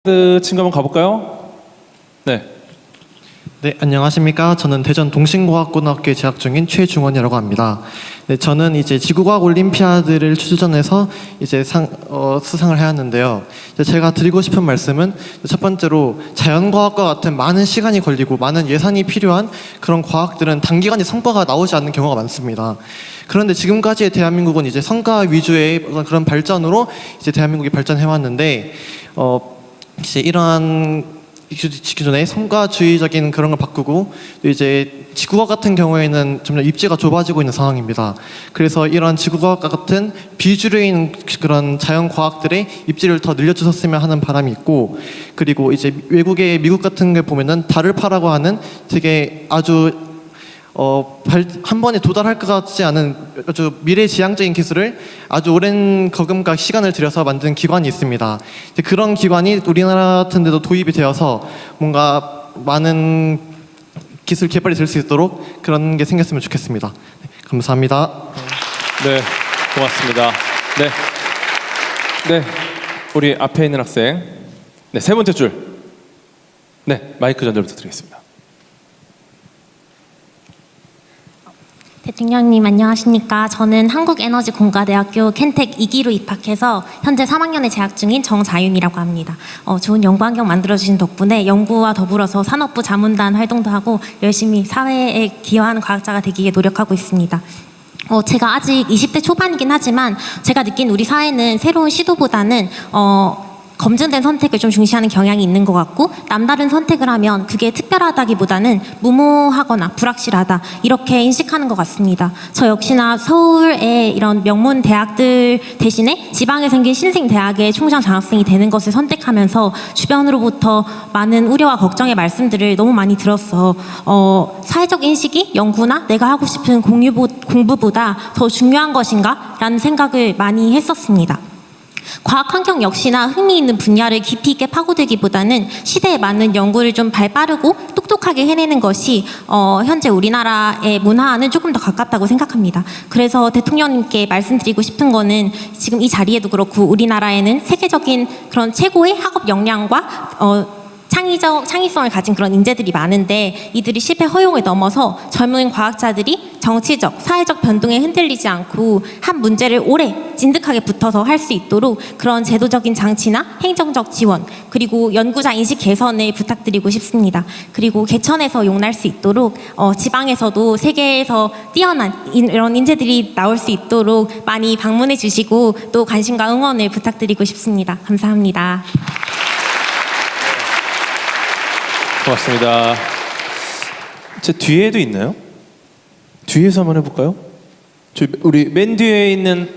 친구 한번 가볼까요? 네. 네, 안녕하십니까. 저는 대전 동신고학고등학교에 재학 중인 최중원이라고 합니다. 네, 저는 이제 지구과학 올림피아드를 출전해서 이제 수상을 해왔는데요. 제가 드리고 싶은 말씀은 첫 번째로 자연과학과 같은 많은 시간이 걸리고 많은 예산이 필요한 그런 과학들은 단기간에 성과가 나오지 않는 경우가 많습니다. 그런데 지금까지의 대한민국은 이제 성과 위주의 그런 발전으로 이제 대한민국이 발전해왔는데, 이제 이러한 기존의 성과주의적인 그런 걸 바꾸고 또 이제 지구과학 같은 경우에는 점점 입지가 좁아지고 있는 상황입니다. 그래서 이런 지구과학과 같은 비주류인 그런 자연과학들의 입지를 더 늘려주셨으면 하는 바람이 있고, 그리고 이제 외국의 미국 같은 걸 보면은 다르파라고 하는 되게 아주 한 번에 도달할 것 같지 않은 아주 미래지향적인 기술을 아주 오랜 거금과 시간을 들여서 만든 기관이 있습니다. 그런 기관이 우리나라 같은 데도 도입이 되어서 뭔가 많은 기술 개발이 될 수 있도록 그런 게 생겼으면 좋겠습니다. 네, 감사합니다. 네, 고맙습니다. 네. 네, 우리 앞에 있는 학생. 네, 세 번째 줄. 네, 마이크 전달 부탁드리겠습니다. 대통령님 안녕하십니까. 저는 한국에너지공과대학교 켄텍 2기로 입학해서 현재 3학년에 재학 중인 정자윤이라고 합니다. 좋은 연구 환경 만들어주신 덕분에 연구와 더불어서 산업부 자문단 활동도 하고 열심히 사회에 기여하는 과학자가 되기 위해 노력하고 있습니다. 제가 아직 20대 초반이긴 하지만 제가 느낀 우리 사회는 새로운 시도보다는 검증된 선택을 좀 중시하는 경향이 있는 것 같고, 남다른 선택을 하면 그게 특별하다기보다는 무모하거나 불확실하다 이렇게 인식하는 것 같습니다. 저 역시나 서울의 이런 명문 대학들 대신에 지방에 생긴 신생 대학의 총장 장학생이 되는 것을 선택하면서 주변으로부터 많은 우려와 걱정의 말씀들을 너무 많이 들었어. 사회적 인식이 연구나 내가 하고 싶은 공부보다 더 중요한 것인가? 라는 생각을 많이 했었습니다. 과학 환경 역시나 흥미있는 분야를 깊이 있게 파고들기보다는 시대에 맞는 연구를 좀 발빠르고 똑똑하게 해내는 것이 현재 우리나라의 문화와는 조금 더 가깝다고 생각합니다. 그래서 대통령님께 말씀드리고 싶은 거는 지금 이 자리에도 그렇고 우리나라에는 세계적인 그런 최고의 학업 역량과 창의성을 가진 그런 인재들이 많은데, 이들이 실패 허용을 넘어서 젊은 과학자들이 정치적, 사회적 변동에 흔들리지 않고 한 문제를 오래 진득하게 붙어서 할 수 있도록 그런 제도적인 장치나 행정적 지원, 그리고 연구자 인식 개선을 부탁드리고 싶습니다. 그리고 개천에서 용날 수 있도록 지방에서도 세계에서 뛰어난 이런 인재들이 나올 수 있도록 많이 방문해 주시고 또 관심과 응원을 부탁드리고 싶습니다. 감사합니다. 고맙습니다. 제 뒤에도 있나요? 뒤에서 한번 해볼까요? 우리 맨 뒤에 있는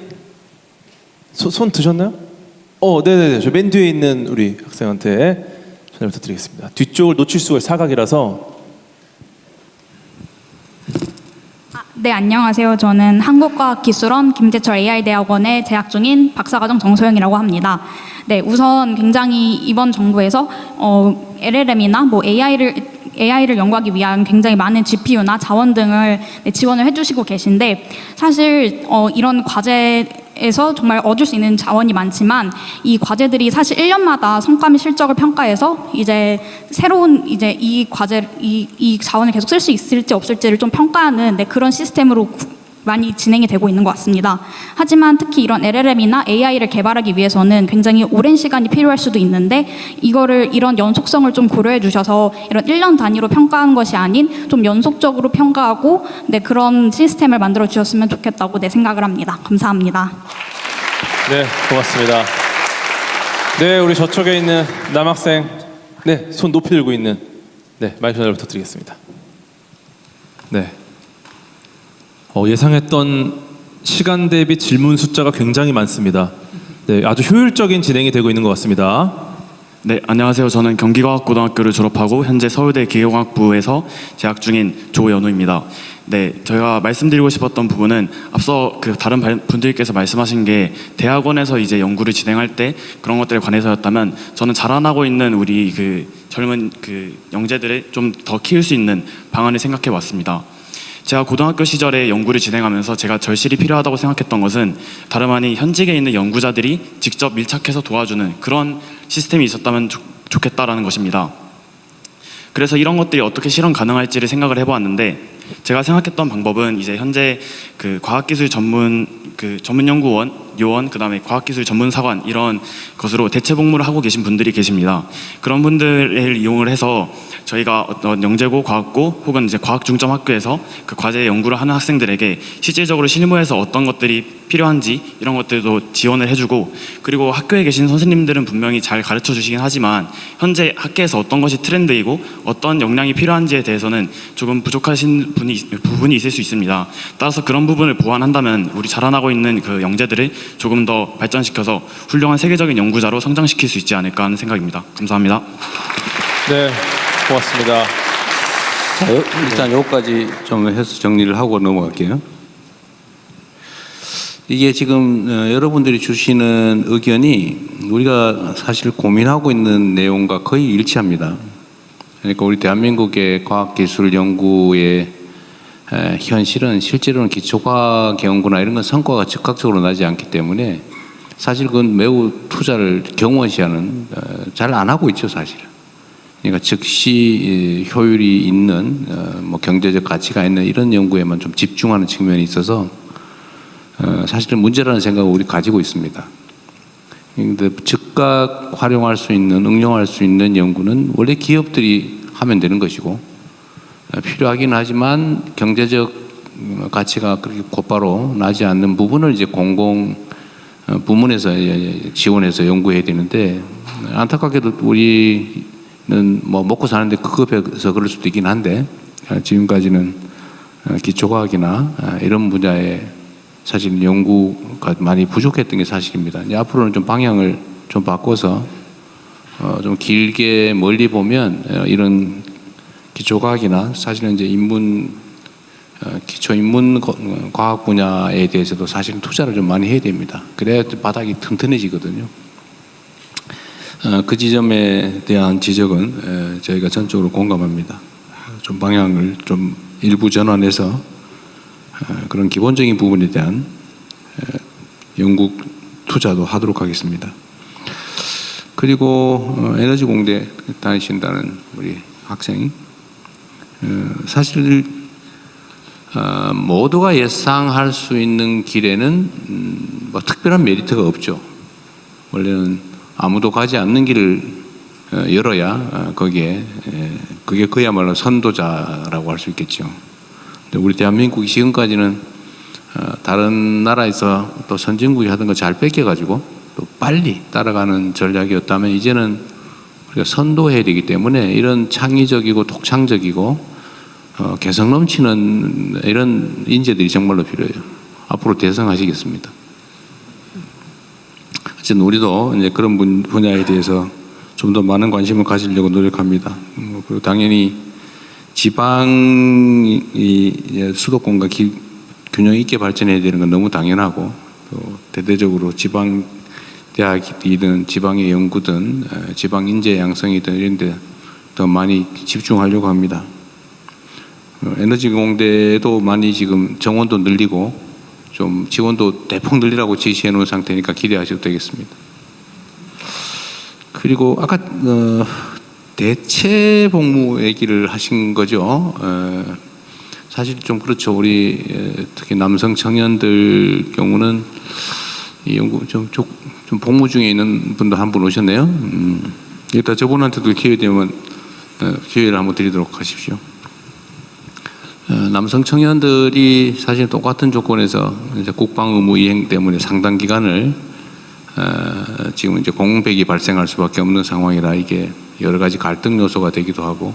손 드셨나요? 네네네. 저 맨 뒤에 있는 우리 학생한테 전화 부탁드리겠습니다. 뒤쪽을 놓칠 수가 있어요. 사각이라서. 네, 안녕하세요. 저는 한국과학기술원 김재철 AI대학원에 재학 중인 박사과정 정소영이라고 합니다. 네, 우선 굉장히 이번 정부에서 LLM이나 뭐 AI를 연구하기 위한 굉장히 많은 GPU나 자원 등을 지원을 해주시고 계신데, 사실 이런 과제에서 정말 얻을 수 있는 자원이 많지만 이 과제들이 사실 1년마다 성과 및 실적을 평가해서 이제 새로운 이제 이 자원을 계속 쓸 수 있을지 없을지를 좀 평가하는 그런 시스템으로 많이 진행이 되고 있는 것 같습니다. 하지만 특히 이런 LLM이나 AI를 개발하기 위해서는 굉장히 오랜 시간이 필요할 수도 있는데, 이런 연속성을 좀 고려해 주셔서 이런 1년 단위로 평가하는 것이 아닌 좀 연속적으로 평가하고 그런 시스템을 만들어 주셨으면 좋겠다고 생각을 합니다. 감사합니다. 네, 고맙습니다. 네, 우리 저쪽에 있는 남학생. 네, 손 높이 들고 있는. 네, 마이크 전달 부탁드리겠습니다. 네. 예상했던 시간 대비 질문 숫자가 굉장히 많습니다. 네, 아주 효율적인 진행이 되고 있는 것 같습니다. 네, 안녕하세요. 저는 경기과학고등학교를 졸업하고 현재 서울대 기계공학부에서 재학 중인 조연우입니다. 네, 저희가 말씀드리고 싶었던 부분은 앞서 다른 분들께서 말씀하신 게 대학원에서 이제 연구를 진행할 때 그런 것들에 관해서였다면, 저는 자라나고 있는 우리 젊은 영재들을 좀 더 키울 수 있는 방안을 생각해 왔습니다. 제가 고등학교 시절에 연구를 진행하면서 제가 절실히 필요하다고 생각했던 것은 다름 아닌 현직에 있는 연구자들이 직접 밀착해서 도와주는 그런 시스템이 있었다면 좋겠다라는 것입니다. 그래서 이런 것들이 어떻게 실현 가능할지를 생각을 해보았는데, 제가 생각했던 방법은 이제 현재 그 과학기술 전문 연구원, 요원, 그다음에 과학기술 전문사관 이런 것으로 대체 복무를 하고 계신 분들이 계십니다. 그런 분들을 이용을 해서 저희가 어떤 영재고, 과학고 혹은 이제 과학중점학교에서 그 과제 연구를 하는 학생들에게 실질적으로 실무에서 어떤 것들이 필요한지 이런 것들도 지원을 해주고, 그리고 학교에 계신 선생님들은 분명히 잘 가르쳐 주시긴 하지만 현재 학계에서 어떤 것이 트렌드이고 어떤 역량이 필요한지에 대해서는 조금 부족하신 부분이 있을 수 있습니다. 따라서 그런 부분을 보완한다면 우리 자라나고 있는 그 영재들을 조금 더 발전시켜서 훌륭한 세계적인 연구자로 성장시킬 수 있지 않을까 하는 생각입니다. 감사합니다. 네, 고맙습니다. 자, 일단 여기까지 좀 해서 정리를 하고 넘어갈게요. 이게 지금 여러분들이 주시는 의견이 우리가 사실 고민하고 있는 내용과 거의 일치합니다. 그러니까 우리 대한민국의 과학기술 연구의 현실은 실제로는 기초과학 연구나 이런 건 성과가 즉각적으로 나지 않기 때문에 사실 그건 매우 투자를 경원시하는, 잘 안 하고 있죠, 사실. 그러니까 즉시 효율이 있는 뭐 경제적 가치가 있는 이런 연구에만 좀 집중하는 측면이 있어서 사실은 문제라는 생각을 우리 가지고 있습니다. 그런데 즉각 활용할 수 있는, 응용할 수 있는 연구는 원래 기업들이 하면 되는 것이고, 필요하긴 하지만 경제적 가치가 그렇게 곧바로 나지 않는 부분을 이제 공공 부문에서 지원해서 연구해야 되는데, 안타깝게도 우리는 뭐 먹고 사는데 급급해서 그럴 수도 있긴 한데 지금까지는 기초과학이나 이런 분야에 사실 연구가 많이 부족했던 게 사실입니다. 이제 앞으로는 좀 방향을 좀 바꿔서 좀 길게 멀리 보면 이런 기초과학이나 사실은 이제 기초 인문 과학 분야에 대해서도 사실은 투자를 좀 많이 해야 됩니다. 그래야 바닥이 튼튼해지거든요. 그 지점에 대한 지적은 저희가 전적으로 공감합니다. 좀 방향을 좀 일부 전환해서 그런 기본적인 부분에 대한 연구 투자도 하도록 하겠습니다. 그리고 에너지 공대 다니신다는 우리 학생, 사실 모두가 예상할 수 있는 길에는 뭐 특별한 메리트가 없죠. 원래는 아무도 가지 않는 길을 열어야 거기에 그게 그야말로 선도자라고 할 수 있겠죠. 근데 우리 대한민국이 지금까지는 다른 나라에서 또 선진국이 하던 거 잘 뺏겨가지고 또 빨리 따라가는 전략이었다면, 이제는 우리가 선도해야 되기 때문에 이런 창의적이고 독창적이고 개성 넘치는 이런 인재들이 정말로 필요해요. 앞으로 대성하시겠습니다. 어쨌든 우리도 이제 그런 분야에 대해서 좀 더 많은 관심을 가지려고 노력합니다. 그리고 당연히 지방이 수도권과 균형 있게 발전해야 되는 건 너무 당연하고, 또 대대적으로 지방 대학이든 지방의 연구든 지방 인재 양성이든 이런 데 더 많이 집중하려고 합니다. 에너지 공대도 많이 지금 정원도 늘리고 좀 지원도 대폭 늘리라고 지시해 놓은 상태니까 기대하셔도 되겠습니다. 그리고 아까 대체 복무 얘기를 하신 거죠. 사실 좀 그렇죠. 우리 특히 남성 청년들 경우는 이 연구 좀 복무 중에 있는 분도 한 분 오셨네요. 일단 저분한테도 기회 되면 기회를 한번 드리도록 하십시오. 남성 청년들이 사실 똑같은 조건에서 이제 국방 의무 이행 때문에 상당 기간을 지금 이제 공백이 발생할 수밖에 없는 상황이라 이게 여러 가지 갈등 요소가 되기도 하고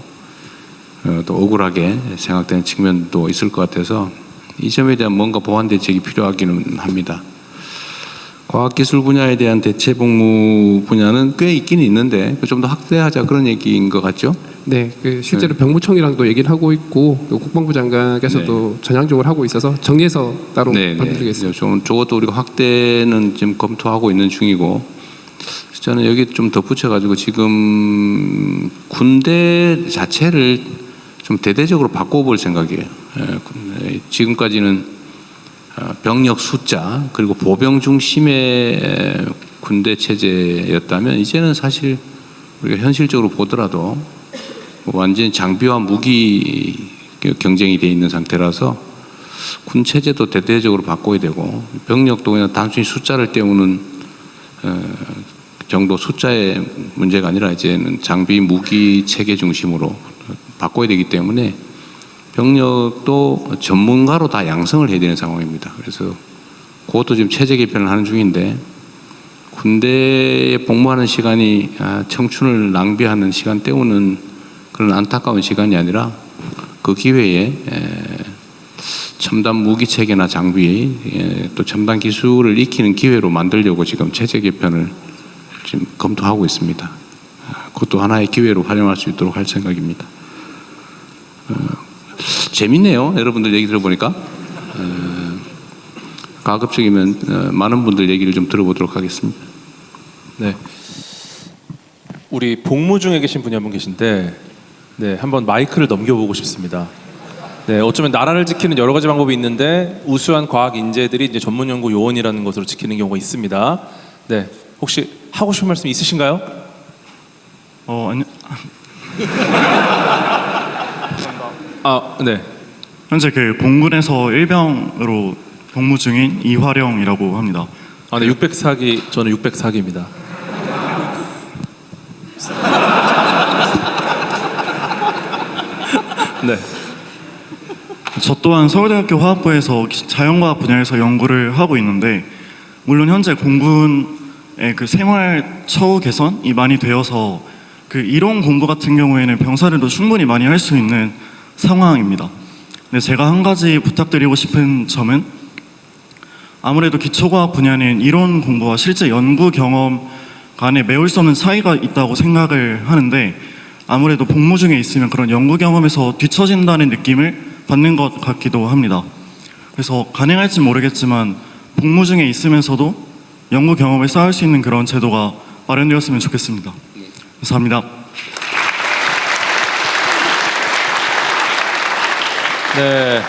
또 억울하게 생각되는 측면도 있을 것 같아서 이 점에 대한 뭔가 보완 대책이 필요하기는 합니다. 과학기술 분야에 대한 대체 복무 분야는 꽤 있긴 있는데 좀 더 확대하자 그런 얘기인 것 같죠? 네, 실제로 병무청이랑도 얘기를 하고 있고 국방부 장관께서도 전향적으로 하고 있어서 정리해서 따로 말씀드리겠습니다. 좀 저것도 우리가 확대는 지금 검토하고 있는 중이고, 저는 여기 좀 덧붙여가지고 지금 군대 자체를 좀 대대적으로 바꿔볼 생각이에요. 지금까지는 병력 숫자 그리고 보병 중심의 군대 체제였다면 이제는 사실 우리가 현실적으로 보더라도 완전히 장비와 무기 경쟁이 돼 있는 상태라서 군 체제도 대대적으로 바꿔야 되고 병력도 그냥 단순히 숫자를 때우는 정도 숫자의 문제가 아니라 이제는 장비 무기 체계 중심으로 바꿔야 되기 때문에 병력도 전문가로 다 양성을 해야 되는 상황입니다. 그래서 그것도 지금 체제 개편을 하는 중인데 군대에 복무하는 시간이 청춘을 낭비하는 시간 때우는 그런 안타까운 시간이 아니라 그 기회에 첨단 무기 체계나 장비 또 첨단 기술을 익히는 기회로 만들려고 지금 체제 개편을 지금 검토하고 있습니다. 그것도 하나의 기회로 활용할 수 있도록 할 생각입니다. 재밌네요. 여러분들 얘기 들어보니까 가급적이면 많은 분들 얘기를 좀 들어보도록 하겠습니다. 네. 우리 복무 중에 계신 분이 한 분 계신데, 네, 한번 마이크를 넘겨보고 싶습니다. 네, 어쩌면 나라를 지키는 여러 가지 방법이 있는데 우수한 과학 인재들이 이제 전문 연구 요원이라는 것으로 지키는 경우가 있습니다. 네, 혹시 하고 싶은 말씀 있으신가요? 아니요. 네. 현재 그 공군에서 일병으로 복무 중인 이화령이라고 합니다. 네, 604기, 저는 604기입니다. 네. 저 또한 서울대학교 화학부에서 자연과학 분야에서 연구를 하고 있는데 물론 현재 공군의 그 생활 처우 개선이 많이 되어서 그 이론 공부 같은 경우에는 병사들도 충분히 많이 할 수 있는 상황입니다. 근데 제가 한 가지 부탁드리고 싶은 점은 아무래도 기초과학 분야는 이론 공부와 실제 연구 경험 간에 메울 수 없는 차이가 있다고 생각을 하는데 아무래도 복무 중에 있으면 그런 연구 경험에서 뒤처진다는 느낌을 받는 것 같기도 합니다. 그래서 가능할지 모르겠지만 복무 중에 있으면서도 연구 경험을 쌓을 수 있는 그런 제도가 마련되었으면 좋겠습니다. 감사합니다. 네.